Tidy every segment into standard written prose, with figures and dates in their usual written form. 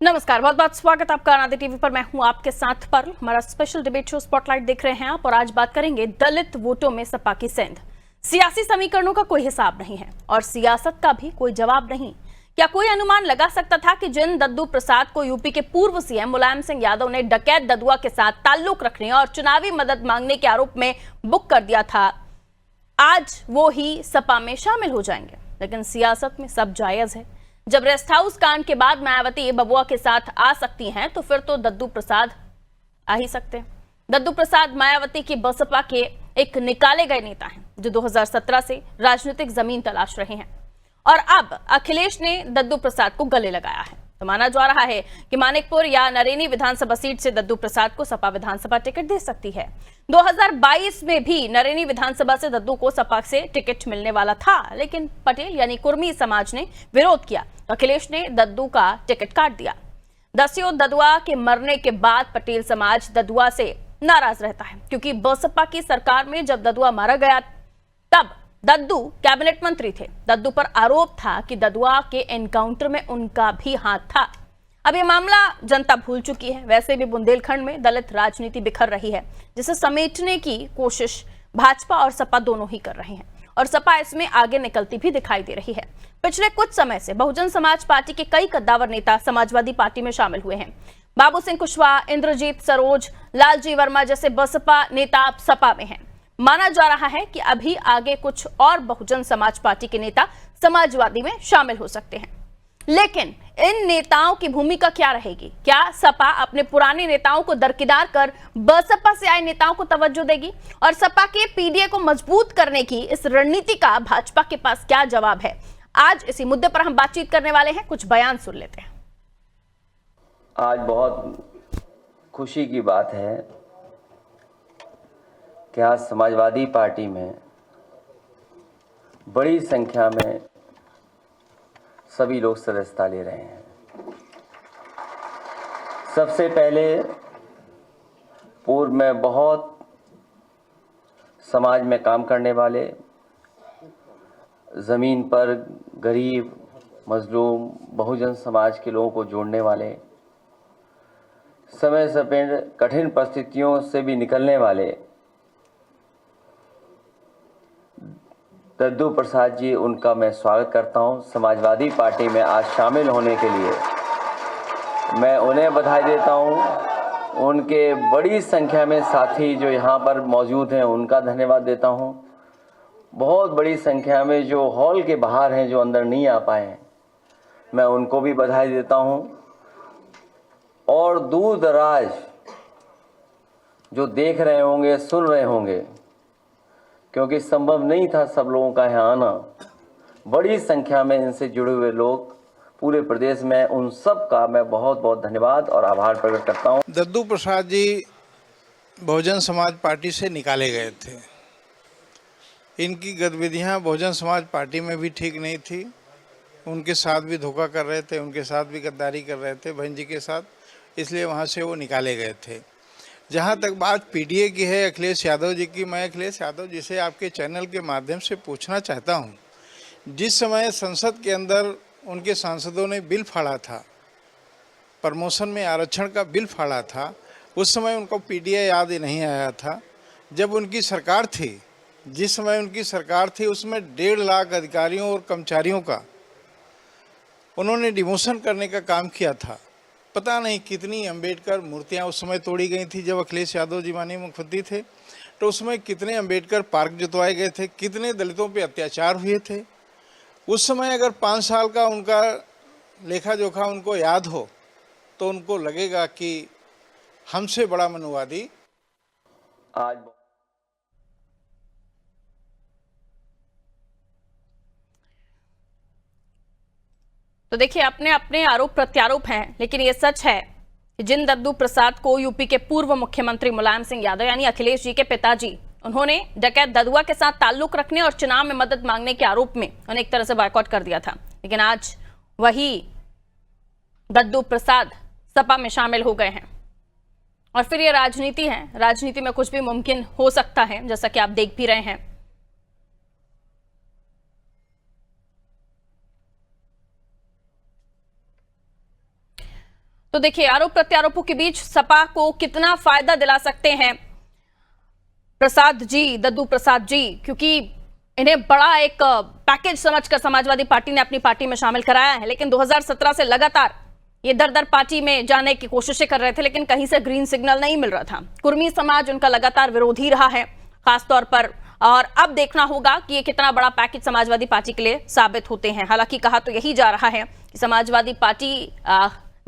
नमस्कार, बहुत बहुत स्वागत आपका आनंद टीवी पर। मैं हूं आपके साथ पर। हमारा स्पेशल डिबेट शो स्पॉटलाइट देख रहे हैं आप, और आज बात करेंगे दलित वोटों में सपा की सेंध। सियासी समीकरणों का कोई हिसाब नहीं है और सियासत का भी कोई जवाब नहीं। क्या कोई अनुमान लगा सकता था कि जिन दद्दू प्रसाद को यूपी के पूर्व सीएम मुलायम सिंह यादव ने डकैत ददुआ के साथ ताल्लुक रखने और चुनावी मदद मांगने के आरोप में बुक कर दिया था, आज वो ही सपा में शामिल हो जाएंगे? लेकिन सियासत में सब जायज है। जब रेस्ट हाउस कांड के बाद मायावती बबुआ के साथ आ सकती हैं, तो फिर तो दद्दू प्रसाद आ ही सकते हैं। दद्दू प्रसाद मायावती की बसपा के एक निकाले गए नेता हैं जो 2017 से राजनीतिक जमीन तलाश रहे हैं, और अब अखिलेश ने दद्दू प्रसाद को गले लगाया है। तो माना जा रहा है कि मानिकपुर या नरेनी विधानसभा सीट से दद्दू प्रसाद को सपा विधानसभा टिकट दे सकती है। 2022 में भी नरेनी विधानसभा से दद्दू को सपा से टिकट मिलने वाला था, लेकिन पटेल यानी कुर्मी समाज ने विरोध किया तो अखिलेश ने दद्दू का टिकट काट दिया। दस्यु ददुआ के मरने के बाद पटेल समाज ददुआ से नाराज रहता है, क्योंकि बसपा की सरकार में जब ददुआ मारा गया तब दद्दू कैबिनेट मंत्री थे। दद्दू पर आरोप था कि ददुआ के एनकाउंटर में उनका भी हाथ था। अब ये मामला जनता भूल चुकी है। वैसे भी बुंदेलखंड में दलित राजनीति बिखर रही है, जिसे समेटने की कोशिश भाजपा और सपा दोनों ही कर रहे हैं, और सपा इसमें आगे निकलती भी दिखाई दे रही है। पिछले कुछ समय से बहुजन समाज पार्टी के कई कद्दावर नेता समाजवादी पार्टी में शामिल हुए हैं। बाबू सिंह कुशवाहा, इंद्रजीत सरोज, लालजी वर्मा जैसे बसपा नेता अब सपा में हैं। माना जा रहा है कि अभी आगे कुछ और बहुजन समाज पार्टी के नेता समाजवादी में शामिल हो सकते हैं। लेकिन इन नेताओं की भूमिका क्या रहेगी? क्या सपा अपने पुराने नेताओं को दरकिनार कर बसपा से आए नेताओं को तवज्जो देगी? और सपा के पीडीए को मजबूत करने की इस रणनीति का भाजपा के पास क्या जवाब है? आज इसी मुद्दे पर हम बातचीत करने वाले हैं। कुछ बयान सुन लेते हैं। आज बहुत खुशी की बात है कि आज समाजवादी पार्टी में बड़ी संख्या में सभी लोग सदस्यता ले रहे हैं। सबसे पहले पूर्व में बहुत समाज में काम करने वाले, ज़मीन पर गरीब, मजलूम, बहुजन समाज के लोगों को जोड़ने वाले, समय समय कठिन परिस्थितियों से भी निकलने वाले दद्दू प्रसाद जी, उनका मैं स्वागत करता हूं। समाजवादी पार्टी में आज शामिल होने के लिए मैं उन्हें बधाई देता हूं। उनके बड़ी संख्या में साथी जो यहां पर मौजूद हैं, उनका धन्यवाद देता हूं। बहुत बड़ी संख्या में जो हॉल के बाहर हैं, जो अंदर नहीं आ पाए हैं, मैं उनको भी बधाई देता हूं। और दूर दराज जो देख रहे होंगे, सुन रहे होंगे, क्योंकि संभव नहीं था सब लोगों का यहाँ आना, बड़ी संख्या में इनसे जुड़े हुए लोग पूरे प्रदेश में, उन सब का मैं बहुत बहुत धन्यवाद और आभार प्रकट करता हूँ। दद्दू प्रसाद जी बहुजन समाज पार्टी से निकाले गए थे। इनकी गतिविधियाँ बहुजन समाज पार्टी में भी ठीक नहीं थी। उनके साथ भी धोखा कर रहे थे, उनके साथ भी गद्दारी कर रहे थे बहन जी के साथ, इसलिए वहाँ से वो निकाले गए थे। जहाँ तक बात पीडीए की है, अखिलेश यादव जी की, मैं अखिलेश यादव जी से आपके चैनल के माध्यम से पूछना चाहता हूँ, जिस समय संसद के अंदर उनके सांसदों ने बिल फाड़ा था, प्रमोशन में आरक्षण का बिल फाड़ा था, उस समय उनको पीडीए याद ही नहीं आया था। जब उनकी सरकार थी, जिस समय उनकी सरकार थी, उसमें 1.5 लाख अधिकारियों और कर्मचारियों का उन्होंने डिमोशन करने का काम किया था। पता नहीं कितनी अंबेडकर मूर्तियां उस समय तोड़ी गई थी जब अखिलेश यादव जी माननीय मुख्यमंत्री थे। तो उसमें कितने अंबेडकर पार्क जुतवाए गए थे, कितने दलितों पे अत्याचार हुए थे। उस समय अगर 5 साल का उनका लेखा जोखा उनको याद हो, तो उनको लगेगा कि हमसे बड़ा मनुवादी आज तो देखिए, अपने अपने आरोप प्रत्यारोप हैं, लेकिन ये सच है कि जिन दद्दू प्रसाद को यूपी के पूर्व मुख्यमंत्री मुलायम सिंह यादव यानी अखिलेश जी के पिताजी, उन्होंने डकैत ददुआ के साथ ताल्लुक रखने और चुनाव में मदद मांगने के आरोप में उन्हें एक तरह से बॉयकॉट कर दिया था, लेकिन आज वही दद्दू प्रसाद सपा में शामिल हो गए हैं। और फिर ये राजनीति है, राजनीति में कुछ भी मुमकिन हो सकता है, जैसा कि आप देख भी रहे हैं। तो देखिए, आरोप प्रत्यारोपों के बीच सपा को कितना फायदा दिला सकते हैं प्रसाद जी, दद्दू प्रसाद जी, क्योंकि इन्हें बड़ा एक पैकेज समझकर समाजवादी पार्टी ने अपनी पार्टी में शामिल कराया है। लेकिन 2017 से लगातार ये दर दर पार्टी में जाने की कोशिशें कर रहे थे, लेकिन कहीं से ग्रीन सिग्नल नहीं मिल रहा था। कुर्मी समाज उनका लगातार विरोधी रहा है खासतौर पर, और अब देखना होगा कि ये कितना बड़ा पैकेज समाजवादी पार्टी के लिए साबित होते हैं। हालांकि कहा तो यही जा रहा है कि समाजवादी पार्टी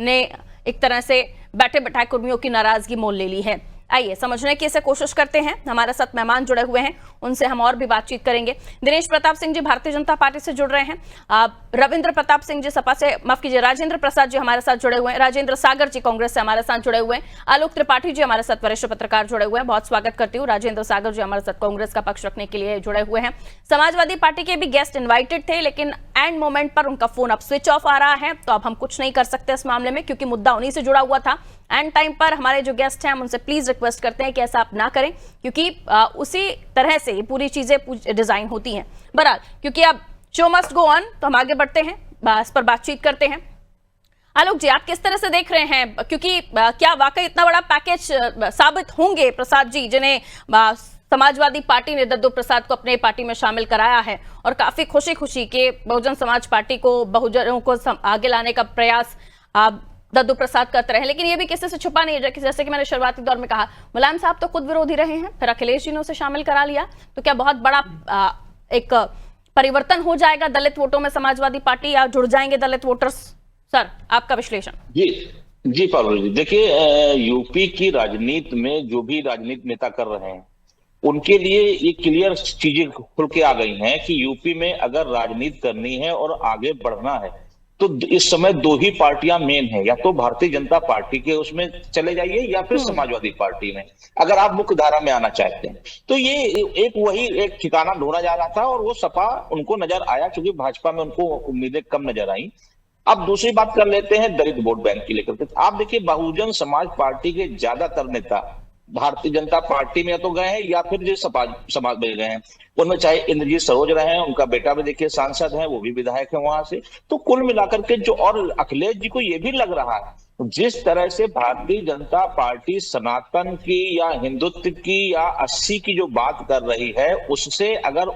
ने एक तरह से बैठे बैठाए कुर्मियों की नाराजगी मोल ले ली है। आइए समझने की इसे कोशिश करते हैं। हमारे साथ मेहमान जुड़े हुए हैं, उनसे हम और भी बातचीत करेंगे। दिनेश प्रताप सिंह जी भारतीय जनता पार्टी से जुड़ रहे हैं, रविंद्र प्रताप सिंह जी सपा से, माफ कीजिए, राजेंद्र प्रसाद जी हमारे साथ जुड़े हुए हैं, राजेंद्र सागर जी कांग्रेस से हमारे साथ जुड़े हुए हैं, आलोक त्रिपाठी जी हमारे साथ वरिष्ठ पत्रकार जुड़े हुए हैं। बहुत स्वागत करती हूँ। राजेंद्र सागर जी हमारे साथ कांग्रेस का पक्ष रखने के लिए जुड़े हुए हैं। समाजवादी पार्टी के भी गेस्ट इन्वाइटेड थे, लेकिन एंड मोमेंट पर उनका फोन अब स्विच ऑफ आ रहा है, तो अब हम कुछ नहीं कर सकते इस मामले में, क्योंकि मुद्दा उन्हीं से जुड़ा हुआ था। एंड टाइम पर हमारे जो गेस्ट हैं हम उनसे प्लीज रिक्वेस्ट करते हैं कि ऐसा आप ना करें, क्योंकि उसी तरह से ये पूरी चीजें डिजाइन होती हैं। बहरहाल, क्योंकि अब शो मस्ट गो ऑन, तो हम आगे बढ़ते हैं, इस पर बातचीत करते हैं। आलोक जी, आप किस तरह से देख रहे हैं, क्योंकि क्या वाकई इतना बड़ा पैकेज साबित होंगे प्रसाद जी, जिन्हें समाजवादी पार्टी ने दद्दू प्रसाद को अपने पार्टी में शामिल कराया है, और काफी खुशी खुशी के बहुजन समाज पार्टी को, बहुजनों को आगे लाने का प्रयास दद्दू प्रसाद करते रहे। लेकिन ये भी किसी से छुपा नहीं है, जैसे कि मैंने शुरुआती दौर में कहा, मुलायम साहब तो खुद विरोधी रहे हैं, फिर अखिलेश जी ने उसे शामिल करा लिया, तो क्या बहुत बड़ा एक परिवर्तन हो जाएगा दलित वोटों में समाजवादी पार्टी, या जुड़ जाएंगे दलित वोटर्स? सर, आपका विश्लेषण। जी पारुल जी, देखिए यूपी की राजनीति में जो भी राजनीति नेता कर रहे हैं, उनके लिए ये क्लियर चीजें खुल के आ गई हैं कि यूपी में अगर राजनीति करनी है और आगे बढ़ना है तो इस समय दो ही पार्टियां मेन है, या तो भारतीय जनता पार्टी के उसमें चले जाइए या फिर समाजवादी पार्टी में, अगर आप मुख्य धारा में आना चाहते हैं। तो ये एक ठिकाना ढूंढा जा रहा था, और वो सपा उनको नजर आया, क्योंकि भाजपा में उनको उम्मीदें कम नजर आई। अब दूसरी बात कर लेते हैं दलित वोट बैंक की लेकर। आप देखिए, बहुजन समाज पार्टी के ज्यादातर नेता भारतीय जनता पार्टी में तो गए हैं या फिर जो समाज में गए हैं, उनमें चाहे इंद्रजीत सरोज रहे हैं, उनका बेटा भी देखिए सांसद है, वो भी विधायक है वहां से। तो कुल मिलाकर के जो, और अखिलेश जी को ये भी लग रहा है जिस तरह से भारतीय जनता पार्टी सनातन की या हिंदुत्व की या 80 की जो बात कर रही है, उससे अगर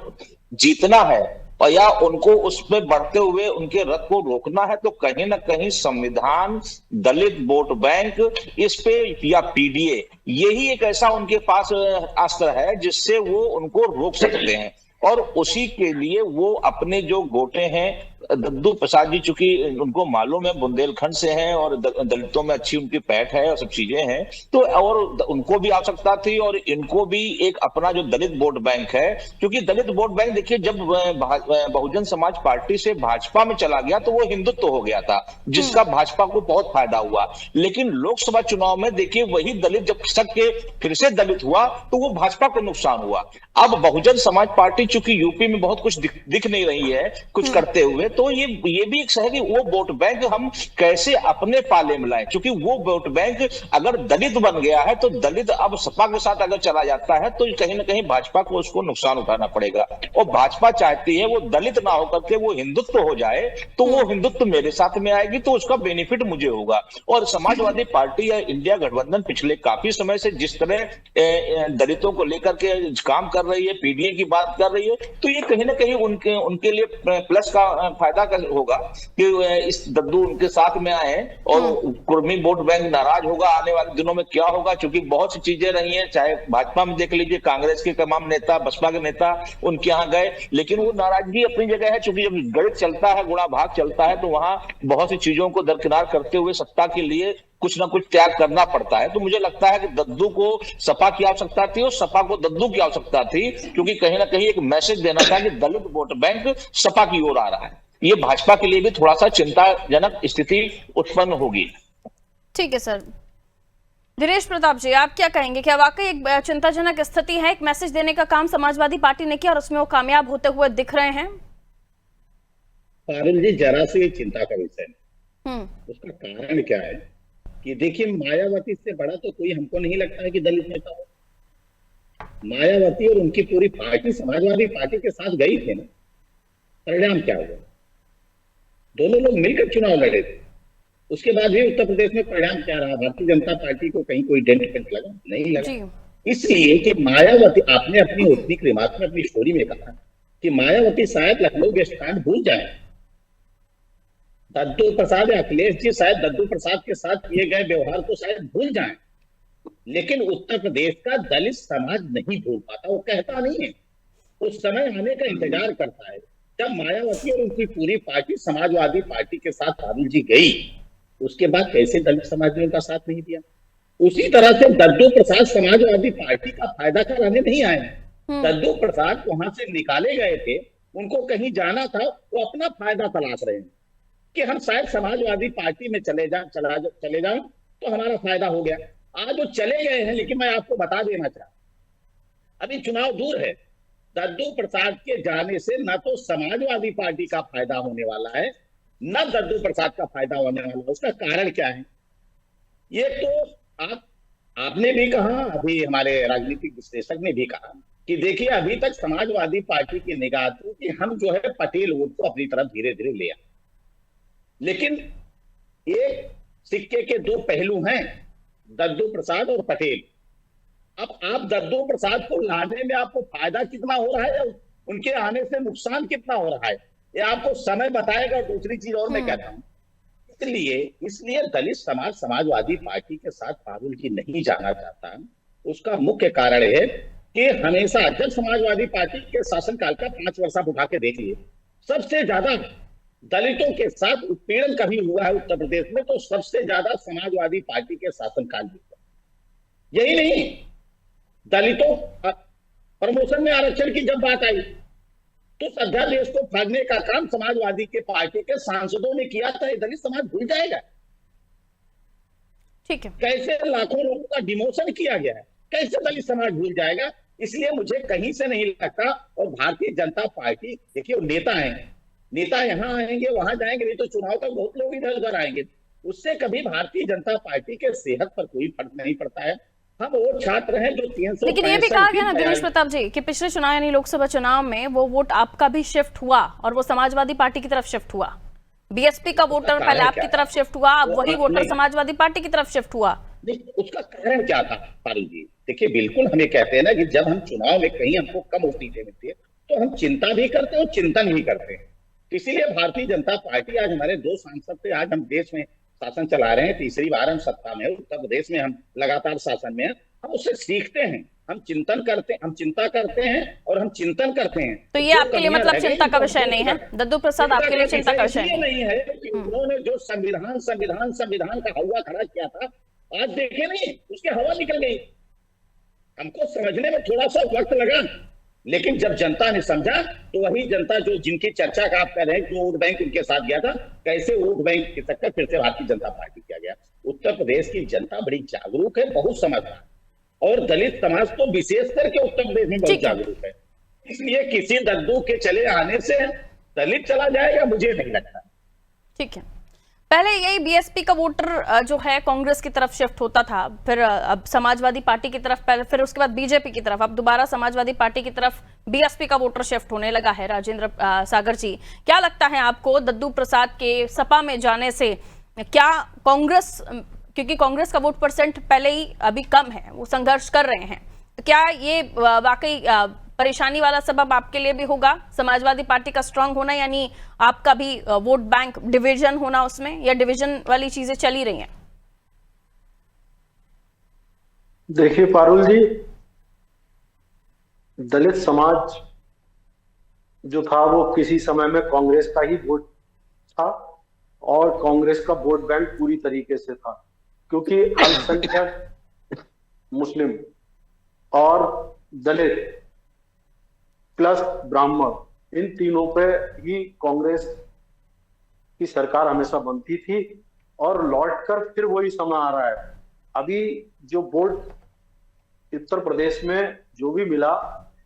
जीतना है और या उनको उसमें बढ़ते हुए उनके रथ को रोकना है, तो कहीं ना कहीं संविधान, दलित वोट बैंक, इस पे या पीडीए, यही एक ऐसा उनके पास अस्त्र है जिससे वो उनको रोक सकते हैं। और उसी के लिए वो अपने जो गोटे हैं, दद्दू प्रसाद जी चूंकि उनको मालूम है बुंदेलखंड से हैं और दलितों में अच्छी उनकी पैठ है और सब चीजें हैं, तो और उनको भी आवश्यकता थी और इनको भी एक अपना जो दलित वोट बैंक है, क्योंकि दलित वोट बैंक देखिए जब बहुजन समाज पार्टी से भाजपा में चला गया तो वो हिंदुत्व हो गया था, जिसका भाजपा को बहुत फायदा हुआ। लेकिन लोकसभा चुनाव में देखिए वही दलित जब खिसक के फिर से दलित हुआ तो वो भाजपा को नुकसान हुआ। अब बहुजन समाज पार्टी चूंकि यूपी में बहुत कुछ दिख नहीं रही है कुछ करते हुए, तो ये भी एक है कि वो वोट बैंक हम कैसे अपने पाले में लाएं, क्योंकि वो वोट बैंक अगर दलित बन गया है तो दलित अब सपा के साथ अगर चला जाता है तो कहीं ना कहीं भाजपा को उसको नुकसान उठाना पड़ेगा। और भाजपा चाहती है वो दलित ना होकर के वो हिंदुत्व हो जाए, तो वो हिंदुत्व मेरे साथ में आएगी तो उसका बेनिफिट मुझे होगा। और समाजवादी पार्टी या इंडिया गठबंधन पिछले काफी समय से जिस तरह दलितों को लेकर के काम कर रही है, पीडीए की बात कर रही है, तो ये कहीं ना कहीं उनके लिए प्लस का फायदा होगा कि इस दद्दू उनके साथ में आए और कुर्मी वोट बैंक नाराज होगा। आने वाले दिनों में क्या होगा, क्योंकि बहुत सी चीजें रही हैं, चाहे भाजपा में देख लीजिए कांग्रेस के तमाम नेता, बसपा के नेता उनके यहाँ गए, लेकिन वो नाराजगी अपनी जगह है, क्योंकि जब गणित चलता है, गुणा भाग चलता है, तो वहां बहुत सी चीजों को दरकिनार करते हुए सत्ता के लिए कुछ ना कुछ त्याग करना पड़ता है। तो मुझे लगता है कि दद्दू को सपा की आवश्यकता थी और सपा को दद्दू की आवश्यकता थी, क्योंकि कहीं ना कहीं एक मैसेज देना था कि दलित वोट बैंक सपा की ओर आ रहा है। ये भाजपा के लिए भी थोड़ा सा चिंताजनक स्थिति उत्पन्न होगी। ठीक है सर। दिनेश प्रताप जी, आप क्या कहेंगे, क्या वाकई एक चिंताजनक स्थिति है? एक मैसेज देने का काम समाजवादी पार्टी ने किया और उसमें वो कामयाब होते हुए दिख रहे हैं? पारुल जी, जरा सी चिंता का विषय है। उसका कारण क्या है कि देखिए, मायावती से बड़ा तो कोई हमको नहीं लगता है कि दलित नेता हो। मायावती और उनकी पूरी पार्टी समाजवादी पार्टी के साथ गई थी ना, परिणाम क्या हुआ? दोनों लोग मिलकर चुनाव लड़े थे, उसके बाद भी उत्तर प्रदेश में परिणाम क्या रहा? भारतीय जनता पार्टी को कहीं कोई डेंट पेंट लगा? नहीं लगा। जी। इसलिए कि मायावती, आपने अपनी ओपनिंग रिमार्क में, अपनी स्टोरी में कहा कि मायावती शायद लखनऊ गेस्ट कांड भूल जाए, दद्दू प्रसाद या अखिलेश जी शायद दद्दू प्रसाद के साथ किए गए व्यवहार को शायद भूल जाएं, लेकिन उत्तर प्रदेश का दलित समाज नहीं भूल पाता। वो कहता नहीं है, उस समय आने का इंतजार करता है जब मायावती और उनकी पूरी पार्टी समाजवादी पार्टी के साथ राहुल जी गई। उसके बाद कैसे दलित समाज ने उनका साथ नहीं दिया? उसी तरह से दद्दू प्रसाद समाजवादी पार्टी का फायदा कराने नहीं आए। दद्दू प्रसाद वहां से निकाले गए थे, उनको कहीं जाना था, वो अपना फायदा तलाश रहे हैं कि हम शायद समाजवादी पार्टी में चले जाएं तो हमारा फायदा हो गया। आज वो चले गए हैं, लेकिन मैं आपको बता देना चाहता, अभी चुनाव दूर है। दद्दू प्रसाद के जाने से न तो समाजवादी पार्टी का फायदा होने वाला है, न दद्दू प्रसाद का फायदा होने वाला है। उसका कारण क्या है? ये तो आपने भी कहा, अभी हमारे राजनीतिक विश्लेषक ने भी कहा कि देखिए अभी तक समाजवादी पार्टी की निगाह थी कि हम जो है पटेल वोट को अपनी तरफ धीरे धीरे ले आए, लेकिन एक सिक्के के दो पहलू हैं, दद्दू प्रसाद और पटेल। अब आप दद्दू प्रसाद को लाने में आपको फायदा कितना हो रहा है या उनके आने से नुकसान कितना हो रहा है, ये आपको समय बताएगा। दूसरी चीज और मैं कहता हूं, इसलिए दलित समाज समाजवादी पार्टी के साथ राहुल जी नहीं जाना चाहता। उसका मुख्य कारण है कि हमेशा जब समाजवादी पार्टी के शासनकाल का 5 वर्ष आप उठा के देख लिए, सबसे ज्यादा दलितों के साथ उत्पीड़न कभी हुआ है उत्तर प्रदेश में तो सबसे ज्यादा समाजवादी पार्टी के शासनकाल में हुआ। यही नहीं, दलितों प्रमोशन में आरक्षण की जब बात आई तो अध्यादेश को फाड़ने का काम समाजवादी के पार्टी के सांसदों ने किया था। ये दलित समाज भूल जाएगा? ठीक है। कैसे लाखों लोगों का डिमोशन किया गया है, कैसे दलित समाज भूल जाएगा? इसलिए मुझे कहीं से नहीं लगता। और भारतीय जनता पार्टी, देखिए नेता यहाँ आएंगे वहां जाएंगे, नहीं तो चुनाव तक बहुत लोग इधर उधर आएंगे, उससे कभी भारतीय जनता पार्टी के सेहत पर कोई फर्क नहीं पड़ता है। हम वो छात्र हैं जो 300। लेकिन ये भी कहा गया ना दिनेश प्रताप जी कि पिछले चुनाव यानी लोकसभा चुनाव में वो वोट आपका भी शिफ्ट हुआ और वो समाजवादी पार्टी की तरफ शिफ्ट हुआ। बीएसपी का वोटर पहले आपकी तरफ शिफ्ट हुआ, अब वही वोटर समाजवादी पार्टी की तरफ शिफ्ट हुआ। उसका कारण क्या था पारुल जी? देखिए बिल्कुल हम ये कहते हैं ना कि जब हम चुनाव में कहीं हमको कम सीटें मिलती है तो हम चिंता भी करते हैं और चिंतन भी करते हैं। इसीलिए भारतीय जनता पार्टी, आज हमारे 2 सांसद थे, आज हम देश में शासन चला रहे हैं, तीसरी बार हम सत्ता में, उत्तर प्रदेश में हम लगातार शासन में हैं। हम उससे सीखते हैं, हम चिंता करते हैं और हम चिंतन करते हैं। तो ये आपके लिए मतलब चिंता का विषय नहीं है? दद्दू प्रसाद आपके लिए चिंता का विषय नहीं है कि उन्होंने जो संविधान का हवा खड़ा किया था, आज देखे नहीं उसकी हवा निकल गई। हमको समझने में थोड़ा सा वक्त लगा, लेकिन जब जनता ने समझा तो वही जनता जो जिनकी चर्चा का आप कह रहे हैं, जो वोट बैंक उनके साथ गया था, कैसे वोट बैंक के चक्कर फिर से भारतीय जनता पार्टी किया गया। उत्तर प्रदेश की जनता बड़ी जागरूक है, बहुत समझदार, और दलित समाज तो विशेष करके उत्तर प्रदेश में बहुत जागरूक है। इसलिए किसी दद्दू के चले आने से दलित चला जाएगा, मुझे नहीं लगता। ठीक है। पहले यही बीएसपी का वोटर जो है कांग्रेस की तरफ शिफ्ट होता था, फिर अब समाजवादी पार्टी की तरफ, पहले फिर उसके बाद बीजेपी की तरफ, अब दोबारा समाजवादी पार्टी की तरफ बीएसपी का वोटर शिफ्ट होने लगा है। राजेंद्र सागर जी, क्या लगता है आपको दद्दू प्रसाद के सपा में जाने से क्या कांग्रेस, क्योंकि कांग्रेस का वोट परसेंट पहले ही अभी कम है, वो संघर्ष कर रहे हैं, तो क्या ये वाकई परेशानी वाला सबब आपके लिए भी होगा समाजवादी पार्टी का स्ट्रांग होना, यानी आपका भी वोट बैंक डिवीजन होना उसमें, या डिवीजन वाली चीजें चली रही हैं? देखिए पारुल जी, दलित समाज जो था वो किसी समय में कांग्रेस का ही वोट था और कांग्रेस का वोट बैंक पूरी तरीके से था, क्योंकि अल्पसंख्यक मुस्लिम और दलित प्लस ब्राह्मण, इन तीनों पे ही कांग्रेस की सरकार हमेशा बनती थी और लौटकर फिर वही समय आ रहा है। अभी जो वोट उत्तर प्रदेश में जो भी मिला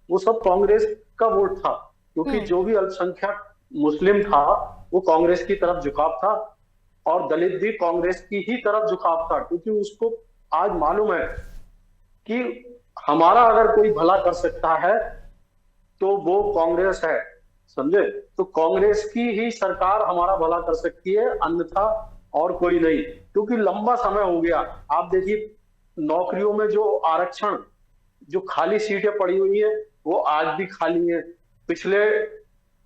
वो सब कांग्रेस का वोट था, क्योंकि जो भी अल्पसंख्यक मुस्लिम था वो कांग्रेस की तरफ झुकाव था और दलित भी कांग्रेस की ही तरफ झुकाव था, क्योंकि उसको आज मालूम है कि हमारा अगर कोई भला कर सकता है तो वो कांग्रेस है, समझे? तो कांग्रेस की ही सरकार हमारा भला कर सकती है, अन्यथा और कोई नहीं, क्योंकि लंबा समय हो गया। आप देखिए नौकरियों में जो आरक्षण, जो खाली सीटें पड़ी हुई है वो आज भी खाली है। पिछले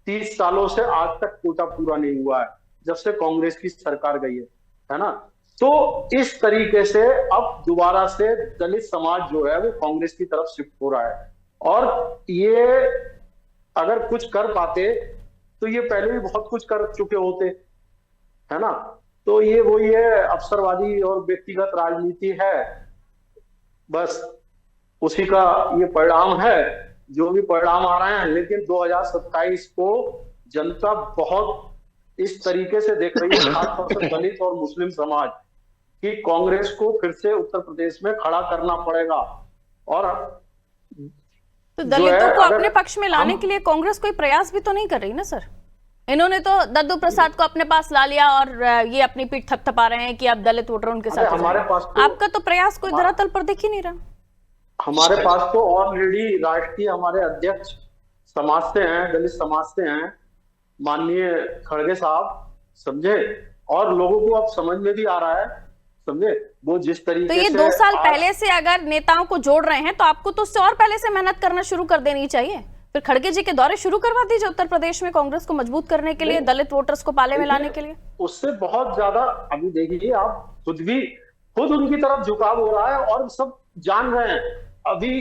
30 सालों से आज तक कोटा पूरा नहीं हुआ है, जब से कांग्रेस की सरकार गई है ना। तो इस तरीके से अब दोबारा से दलित समाज जो है वो कांग्रेस की तरफ शिफ्ट हो रहा है, और ये अगर कुछ कर पाते तो ये पहले भी बहुत कुछ कर चुके होते, है ना। तो ये वही है, अवसरवादी और व्यक्तिगत राजनीति है, बस उसी का ये परिणाम है, जो भी परिणाम आ रहे हैं। लेकिन 2027 को जनता बहुत इस तरीके से देख रही है, खासतौर से दलित और मुस्लिम समाज, कि कांग्रेस को फिर से उत्तर प्रदेश में खड़ा करना पड़ेगा। और तो दलितों को अपने पक्ष में लाने के लिए कांग्रेस कोई प्रयास भी तो नहीं कर रही ना सर? इन्होंने तो दद्दू प्रसाद को अपने पास ला लिया और ये अपनी पीठ थपथपा रहे हैं कि अब दलित वोटर उनके साथ हमारे पास तो, आपका तो प्रयास कोई धरातल पर दिख ही नहीं रहा। हमारे पास तो ऑलरेडी राष्ट्रीय हमारे अध्यक्ष समाज से हैं, दलित समाज से हैं, माननीय खड़गे साहब, समझे। और लोगों को अब समझ में भी आ रहा है, समझे, वो जिस तरीके तो ये से 2 साल पहले से अगर नेताओं को जोड़ रहे हैं तो आपको तो उससे और पहले से मेहनत करना शुरू कर देनी चाहिए। फिर खड़गे जी के दौरे शुरू करवा दीजिए उत्तर प्रदेश में कांग्रेस को मजबूत करने के लिए, दलित वोटर्स को पाले में लाने के लिए। उससे बहुत ज्यादा अभी देखिए, आप खुद उनकी तरफ झुकाव हो रहा है और सब जान रहे हैं। अभी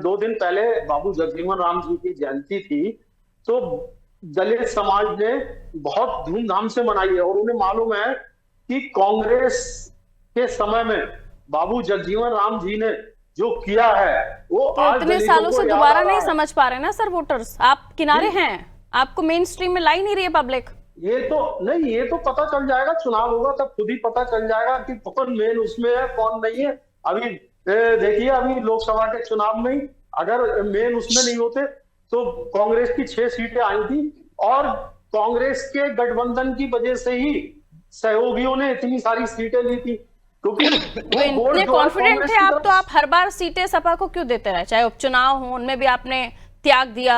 2 दिन पहले बाबू जगजीवन राम जी की जयंती थी, तो दलित समाज ने बहुत धूमधाम से मनाई है, और उन्हें मालूम है कि कांग्रेस के समय में बाबू जगजीवन राम जी ने जो किया है वो तो आज इतने सालों से दोबारा नहीं समझ पा रहे ना सर वोटर्स, आप किनारे हैं, आपको मेन स्ट्रीम में लाई नहीं रही है पब्लिक। ये तो नहीं, ये तो पता चल जाएगा, चुनाव होगा तब खुद ही पता चल जाएगा कि कौन मेन उसमें है कौन नहीं है। अभी देखिए, अभी लोकसभा के चुनाव में अगर मेन उसमें नहीं होते तो कांग्रेस की 6 सीटें आई थी, और कांग्रेस के गठबंधन की वजह से ही सहयोगियों ने इतनी सारी सीटें ली थी, क्योंकि तो इतने कॉन्फिडेंट थे आप, तो आप हर बार सीटें सपा को क्यों देते रहे, चाहे उपचुनाव हो उनमें भी आपने त्याग दिया?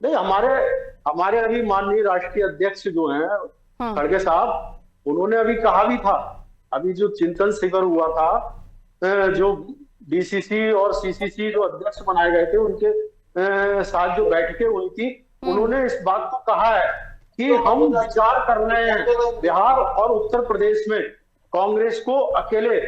नहीं, हमारे अभी माननीय राष्ट्रीय अध्यक्ष जो हैं खड़गे साहब, उन्होंने अभी कहा भी था, अभी जो चिंतन शिविर हुआ था, जो डीसीसी और सीसीसी जो अध्यक्ष बनाए गए थे उनके साथ जो बैठकें हुई थी, उन्होंने इस बात को कहा है कि हम विचार कर रहे हैं बिहार और उत्तर प्रदेश में कांग्रेस को अकेले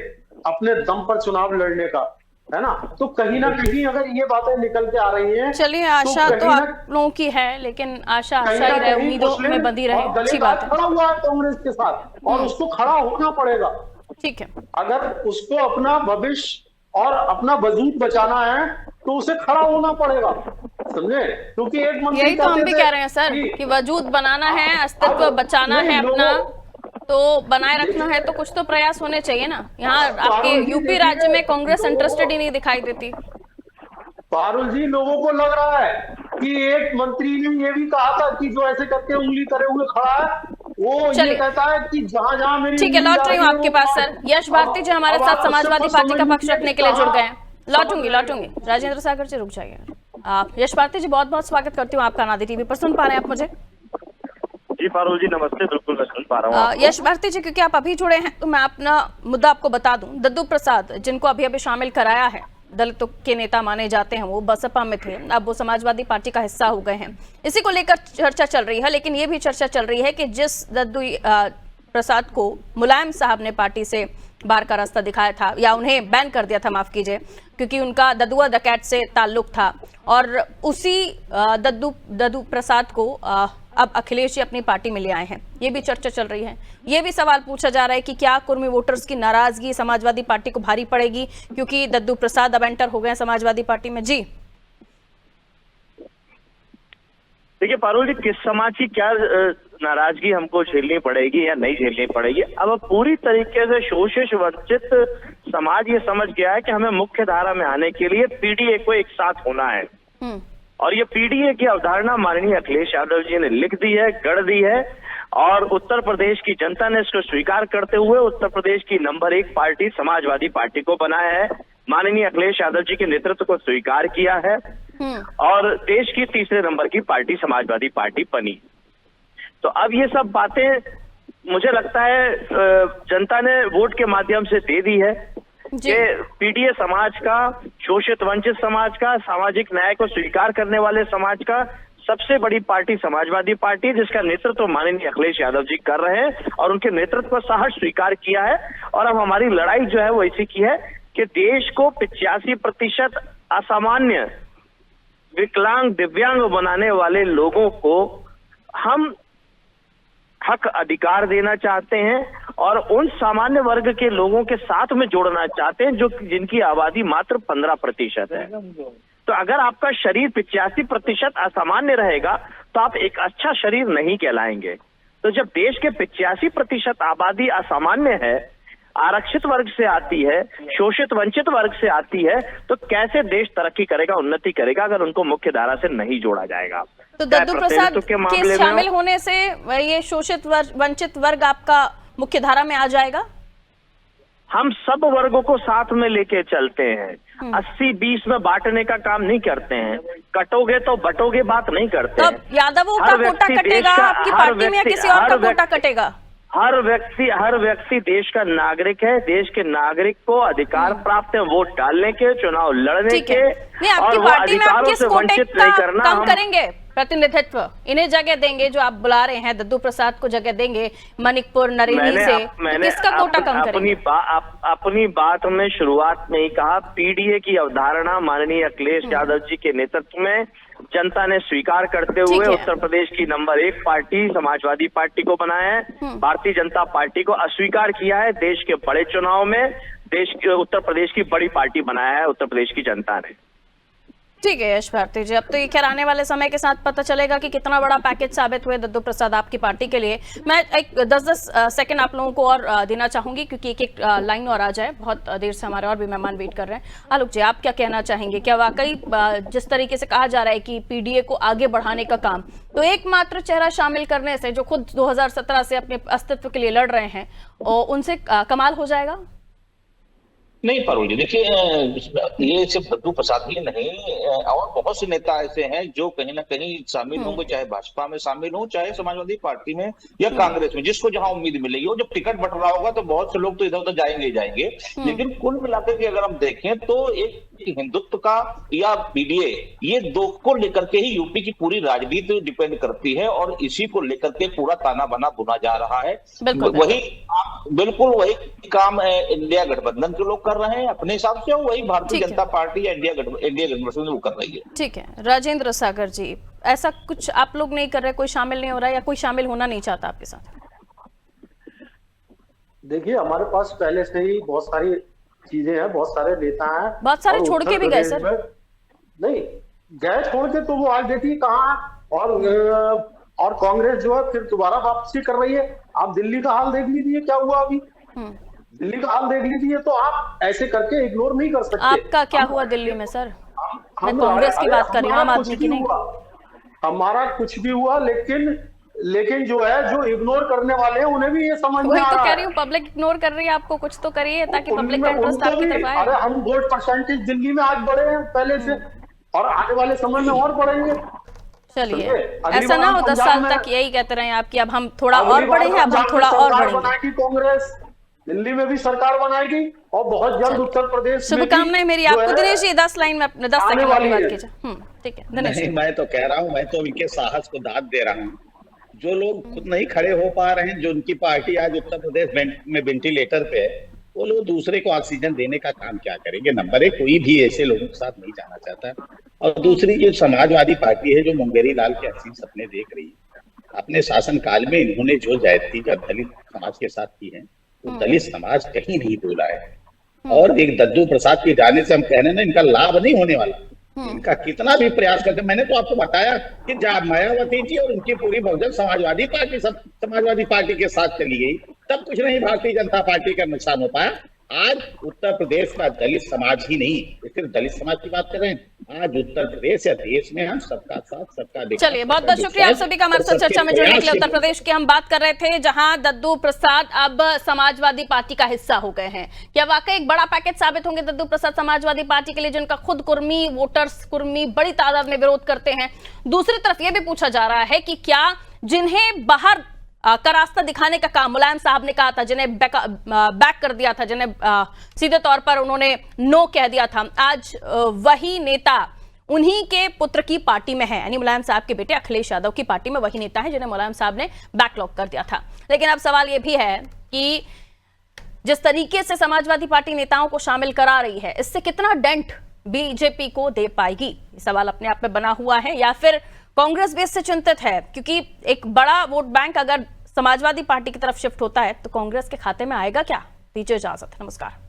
अपने दम पर चुनाव लड़ने का, है ना। तो कहीं ना कहीं अगर ये बातें निकल के आ रही हैं, चलिए आशा तो आप लोगों की है, लेकिन आशा आशा ही रहे, उम्मीदों में बंधी रहे, अच्छी बात है। खड़ा हुआ है कांग्रेस के साथ और उसको खड़ा होना पड़ेगा। ठीक है, अगर उसको अपना भविष्य और अपना वजूद बचाना है तो उसे खड़ा होना पड़ेगा, समझे। क्योंकि एक मंत्री यही तो हम भी कह रहे हैं सर कि वजूद बनाना है, अस्तित्व बचाना है अपना, तो बनाए रखना है तो कुछ तो प्रयास होने चाहिए ना। यहाँ आपके यूपी राज्य में कांग्रेस इंटरेस्टेड ही नहीं दिखाई देती। पारुल जी, लोगों को लग रहा है कि एक मंत्री ने ये भी कहा था कि जो ऐसे करके उंगली करे हुए खड़ा है, वो ये कहता है कि जहां मेरी, ठीक है, लौट रही हूँ आपके पास सर। यश भारती जी हमारे साथ समाजवादी पार्टी का पक्ष रखने के लिए जुड़ गए हैं। लौटूंगी। राजेंद्र सागर जी रुक जाइए। यश भारती जी, बहुत बहुत स्वागत करती हूँ आपका नादी टीवी पर। सुन पा रहे हैं आप मुझे? जी पारुल जी नमस्ते, बिल्कुल मैं सुन पा रहा हूँ। यश भारती जी, क्योंकि आप अभी जुड़े हैं तो मैं अपना मुद्दा आपको बता दूं। दद्दू प्रसाद, जिनको अभी अभी शामिल कराया है, दलितों के नेता माने जाते हैं, वो बसपा में थे, अब वो समाजवादी पार्टी का हिस्सा हो गए हैं। इसी को लेकर चर्चा चल रही है, लेकिन ये भी चर्चा चल रही है कि जिस दद्दू प्रसाद को मुलायम साहब ने पार्टी से बाहर का रास्ता दिखाया था, या उन्हें बैन कर दिया था, माफ कीजिए, क्योंकि उनका ददुआ डकैत से ताल्लुक था, और उसी दद्दू प्रसाद को अब अखिलेश जी अपनी पार्टी में ले आए हैं। ये भी चर्चा चल रही है। ये भी सवाल पूछा जा रहा है कि क्या कुर्मी वोटर्स की नाराजगी समाजवादी पार्टी को भारी पड़ेगी, क्योंकि दद्दू प्रसाद अब एंटर हो गए समाजवादी पार्टी में। जी देखिए पारुल जी, किस समाज की क्या नाराजगी हमको झेलनी पड़ेगी या नहीं झेलनी पड़ेगी, अब पूरी तरीके से शोषित वंचित समाज ये समझ गया है कि हमें मुख्य धारा में आने के लिए पीडीए को एक साथ होना है। और ये पीडीए की अवधारणा माननीय अखिलेश यादव जी ने लिख दी है, गढ़ दी है, और उत्तर प्रदेश की जनता ने इसको स्वीकार करते हुए उत्तर प्रदेश की नंबर 1 पार्टी समाजवादी पार्टी को बनाया है। माननीय अखिलेश यादव जी के नेतृत्व को स्वीकार किया है और देश की 3रे नंबर की पार्टी समाजवादी पार्टी बनी। तो अब ये सब बातें मुझे लगता है जनता ने वोट के माध्यम से दे दी है जी। कि पीडीए समाज का, शोषित वंचित समाज का, सामाजिक न्याय को स्वीकार करने वाले समाज का सबसे बड़ी पार्टी समाजवादी पार्टी, जिसका नेतृत्व माननीय अखिलेश यादव जी कर रहे हैं और उनके नेतृत्व को सहर्ष स्वीकार किया है। और अब हमारी लड़ाई जो है वो इसी की है कि देश को 85% असामान्य, विकलांग, दिव्यांग बनाने वाले लोगों को हम हक अधिकार देना चाहते हैं और उन सामान्य वर्ग के लोगों के साथ में जोड़ना चाहते हैं जो जिनकी आबादी मात्र 15% है। तो अगर आपका शरीर 85% असामान्य रहेगा तो आप एक अच्छा शरीर नहीं कहलाएंगे। तो जब देश के 85% आबादी असामान्य है, आरक्षित वर्ग से आती है, शोषित वंचित वर्ग से आती है, तो कैसे देश तरक्की करेगा, उन्नति करेगा अगर उनको मुख्य धारा से नहीं जोड़ा जाएगा। तो दद्दू प्रसाद के शामिल होने से ये शोषित वंचित वर्ग आपका मुख्य धारा में आ जाएगा? हम सब वर्गों को साथ में लेके चलते हैं, 80-20 में बांटने का काम नहीं करते हैं, कटोगे तो बटोगे बात नहीं करते हैं। तो यादवों का कोटा कटेगा आपकी पार्टी में या किसी और का कोटा कटेगा? हर व्यक्ति देश का नागरिक है। देश के नागरिक को अधिकार प्राप्त है वोट डालने के, चुनाव लड़ने के, नहीं, आपकी और वो पार्टी में आप अधिकारों किस से कोटे वंचित नहीं का करना। कम करेंगे? प्रतिनिधित्व इन्हें जगह देंगे जो आप बुला रहे हैं, दद्दू प्रसाद को जगह देंगे मणिकपुर, नरेनी से, तो किसका कोटा कम करेंगे? अपनी बात में शुरुआत में ही कहा, पीडीए की अवधारणा माननीय अखिलेश यादव जी के नेतृत्व में जनता ने स्वीकार करते हुए उत्तर प्रदेश की नंबर 1 पार्टी समाजवादी पार्टी को बनाया है। भारतीय जनता पार्टी को अस्वीकार किया है। देश के बड़े चुनाव में देश के उत्तर प्रदेश की बड़ी पार्टी बनाया है उत्तर प्रदेश की जनता ने। ठीक है यश भारती जी, अब तो ये खैर आने वाले समय के साथ पता चलेगा कि कितना बड़ा पैकेज साबित हुए दद्दू प्रसाद आपकी पार्टी के लिए। मैं एक 10-10 सेकंड आप लोगों को और देना चाहूंगी क्योंकि एक लाइन और आ जाए, बहुत देर से हमारे और भी मेहमान वेट कर रहे हैं। आलोक जी, आप क्या कहना चाहेंगे? क्या वाकई जिस तरीके से कहा जा रहा है कि पीडीए को आगे बढ़ाने का काम, तो एकमात्र चेहरा शामिल करने से जो खुद 2017 से अपने अस्तित्व के लिए लड़ रहे हैं और उनसे कमाल हो जाएगा? नहीं पारुल जी, देखिए ये सिर्फ दद्दू प्रसाद ही नहीं, और बहुत से नेता ऐसे हैं जो कहीं ना कहीं शामिल होंगे, चाहे भाजपा में शामिल हो, चाहे समाजवादी पार्टी में या कांग्रेस में, जिसको जहां उम्मीद मिलेगी। और जब टिकट बट रहा होगा तो बहुत से लोग तो इधर उधर जाएंगे ही जाएंगे। लेकिन कुल मिलाकर के अगर हम देखें तो एक हिंदुत्व का या पीडीए, ये दो को लेकर के ही यूपी की पूरी राजनीति डिपेंड करती है और इसी को लेकर के पूरा ताना बाना बुना जा रहा है। बिल्कुल वही काम इंडिया गठबंधन के लोग कर रहे हैं अपने हिसाब से, वही भारतीय जनता पार्टी या इंडिया गठबंधन वो कर रही है। ठीक है राजेंद्र सागर जी, ऐसा कुछ आप लोग नहीं कर रहे, कोई शामिल नहीं हो रहा है या कोई शामिल होना नहीं चाहता आपके साथ? देखिए हमारे पास पहले से ही बहुत सारी चीजें हैं, बहुत सारे नेता हैं, बहुत सारे छोड़ के भी गए सर। नहीं गए छोड़ के, तो वो आज देखिए कहाँ, और कांग्रेस जो है फिर दोबारा वापसी कर रही है। आप दिल्ली का हाल देख लीजिए क्या हुआ अभी, दिल्ली का हाल देख लीजिए। तो आप ऐसे करके इग्नोर नहीं कर सकते। आपका क्या हुआ दिल्ली में सर? मैं कांग्रेस की बात कर रही हूँ, आम आदमी की नहीं। हमारा कुछ भी हुआ, लेकिन जो है जो इग्नोर करने वाले हैं उन्हें भी ये समझ में आ रहा है। तो कह रही हूँ पब्लिक इग्नोर कर रही है आपको, कुछ तो करिए ताकि पब्लिक का इंटरेस्ट आपकी तरफ आए। अरे हम वोट परसेंटेज दिल्ली में आज बढ़े हैं पहले से, और आने वाले समय में और बढ़ेंगे। चलिए ऐसा ना हो 10 साल तक यही कहते रहे आप कि अब हम थोड़ा और बढ़े हैं, अब हम थोड़ा और बढ़ेंगे। कांग्रेस दिल्ली में भी सरकार बनाएगी और बहुत जल्द उत्तर प्रदेश में। शुभकामनाएं मेरी आपको। दिनेश जी 10 लाइन में अपने 10 सेकंड में बात कीजिए। ठीक है दिनेश जी। मैं तो कह रहा हूँ, मैं तो इनके साहस को दाद दे रहा हूँ। जो लोग खुद नहीं खड़े हो पा रहे हैं, जो उनकी पार्टी आज उत्तर प्रदेश में वेंटिलेटर पे है, वो लोग दूसरे को ऑक्सीजन देने का काम क्या करेंगे? नंबर 1, कोई भी ऐसे लोगों के साथ नहीं जाना चाहता। और दूसरी जो समाजवादी पार्टी है, जो मुंगेरी लाल के हसीन सपने देख रही है, अपने शासन काल में इन्होंने जो ज्यादती दलित समाज के साथ की है, वो दलित समाज कहीं नहीं बोला है। और एक दद्दू प्रसाद के जाने से हम कह रहे हैं ना, इनका लाभ नहीं होने वाला। इनका कितना भी प्रयास करते, मैंने तो आपको बताया कि जब मायावती जी और उनकी पूरी बहुजन समाजवादी पार्टी सब समाजवादी पार्टी के साथ चली गई, तब कुछ नहीं भारतीय जनता पार्टी का नुकसान हो पाया। आज उत्तर प्रदेश का दलित समाज ही नहीं, सिर्फ दलित समाज की बात कर रहे हैं, आज उत्तर प्रदेश या देश में हम सबका साथ सबका विकास। चलिए बहुत बहुत शुक्रिया आप सभी का हमारे साथ चर्चा में जुड़ने के लिए। उत्तर प्रदेश की हम बात कर रहे थे, जहां दद्दू प्रसाद अब समाजवादी पार्टी का हिस्सा हो गए हैं। क्या वाकई एक बड़ा पैकेज साबित होंगे दद्दू प्रसाद समाजवादी पार्टी के लिए, जिनका खुद कुर्मी वोटर्स कुर्मी बड़ी तादाद में विरोध करते हैं? दूसरी तरफ यह भी पूछा जा रहा है कि क्या जिन्हें बाहर का रास्ता दिखाने का काम मुलायम साहब ने कहा था, जिन्हें बैक कर दिया था, जिन्हें सीधे तौर पर उन्होंने नो कह दिया था, आज वही नेता उन्हीं के पुत्र की पार्टी में है, यानी मुलायम साहब के बेटे अखिलेश यादव की पार्टी में वही नेता है जिन्हें मुलायम साहब ने बैकलॉग कर दिया था। लेकिन अब सवाल यह भी है कि जिस तरीके से समाजवादी पार्टी नेताओं को शामिल करा रही है, इससे कितना डेंट बीजेपी को दे पाएगी, सवाल अपने आप में बना हुआ है। या फिर कांग्रेस भी इससे चिंतित है, क्योंकि एक बड़ा वोट बैंक अगर समाजवादी पार्टी की तरफ शिफ्ट होता है तो कांग्रेस के खाते में आएगा क्या? दीजिए इजाजत, नमस्कार।